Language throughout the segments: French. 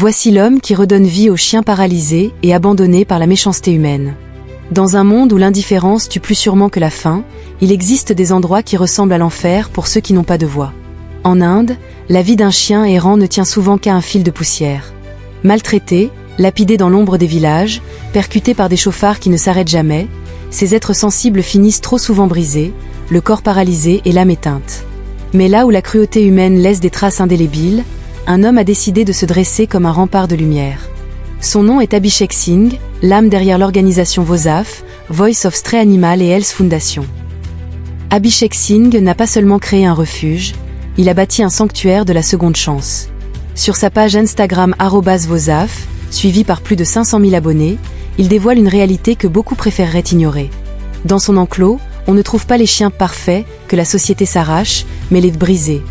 Voici l'homme qui redonne vie aux chiens paralysés et abandonnés par la méchanceté humaine. Dans un monde où l'indifférence tue plus sûrement que la faim, il existe des endroits qui ressemblent à l'enfer pour ceux qui n'ont pas de voix. En Inde, la vie d'un chien errant ne tient souvent qu'à un fil de poussière. Maltraités, lapidés dans l'ombre des villages, percutés par des chauffards qui ne s'arrêtent jamais, ces êtres sensibles finissent trop souvent brisés, le corps paralysé et l'âme éteinte. Mais là où la cruauté humaine laisse des traces indélébiles, un homme a décidé de se dresser comme un rempart de lumière. Son nom est Abhishek Singh, l'âme derrière l'organisation VOSAF, Voice of Stray Animal et Health Foundation. Abhishek Singh n'a pas seulement créé un refuge, il a bâti un sanctuaire de la seconde chance. Sur sa page Instagram @VOSAF, suivi par plus de 500 000 abonnés, il dévoile une réalité que beaucoup préféreraient ignorer. Dans son enclos, on ne trouve pas les chiens parfaits que la société s'arrache, mais les brisés.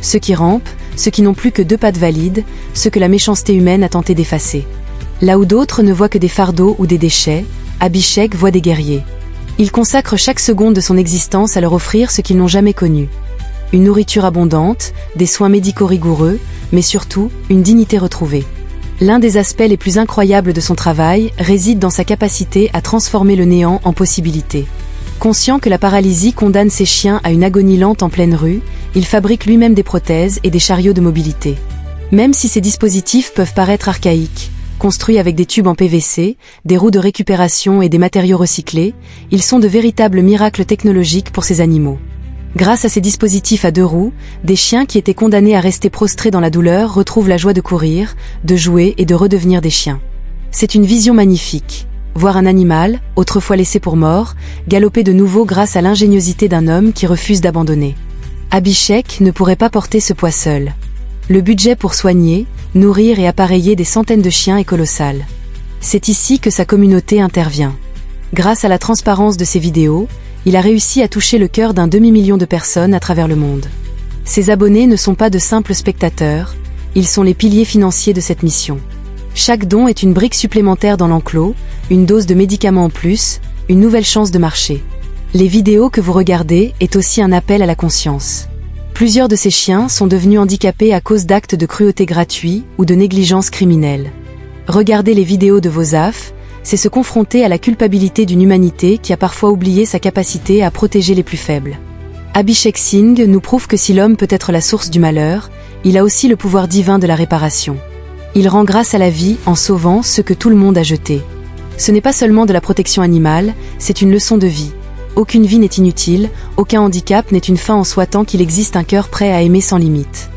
Ceux qui rampent, ceux qui n'ont plus que 2 pattes valides, ceux que la méchanceté humaine a tenté d'effacer. Là où d'autres ne voient que des fardeaux ou des déchets, Abhishek voit des guerriers. Il consacre chaque seconde de son existence à leur offrir ce qu'ils n'ont jamais connu. Une nourriture abondante, des soins médicaux rigoureux, mais surtout, une dignité retrouvée. L'un des aspects les plus incroyables de son travail réside dans sa capacité à transformer le néant en possibilité. Conscient que la paralysie condamne ses chiens à une agonie lente en pleine rue, il fabrique lui-même des prothèses et des chariots de mobilité. Même si ces dispositifs peuvent paraître archaïques, construits avec des tubes en PVC, des roues de récupération et des matériaux recyclés, ils sont de véritables miracles technologiques pour ces animaux. Grâce à ces dispositifs à 2 roues, des chiens qui étaient condamnés à rester prostrés dans la douleur retrouvent la joie de courir, de jouer et de redevenir des chiens. C'est une vision magnifique. Voir un animal, autrefois laissé pour mort, galoper de nouveau grâce à l'ingéniosité d'un homme qui refuse d'abandonner. Abhishek ne pourrait pas porter ce poids seul. Le budget pour soigner, nourrir et appareiller des centaines de chiens est colossal. C'est ici que sa communauté intervient. Grâce à la transparence de ses vidéos, il a réussi à toucher le cœur d'un demi-million de personnes à travers le monde. Ses abonnés ne sont pas de simples spectateurs, ils sont les piliers financiers de cette mission. Chaque don est une brique supplémentaire dans l'enclos, une dose de médicaments en plus, une nouvelle chance de marcher. Les vidéos que vous regardez est aussi un appel à la conscience. Plusieurs de ces chiens sont devenus handicapés à cause d'actes de cruauté gratuits ou de négligence criminelle. Regarder les vidéos de VOSAF, c'est se confronter à la culpabilité d'une humanité qui a parfois oublié sa capacité à protéger les plus faibles. Abhishek Singh nous prouve que si l'homme peut être la source du malheur, il a aussi le pouvoir divin de la réparation. Il rend grâce à la vie en sauvant ce que tout le monde a jeté. Ce n'est pas seulement de la protection animale, c'est une leçon de vie. Aucune vie n'est inutile, aucun handicap n'est une fin en soi tant qu'il existe un cœur prêt à aimer sans limite.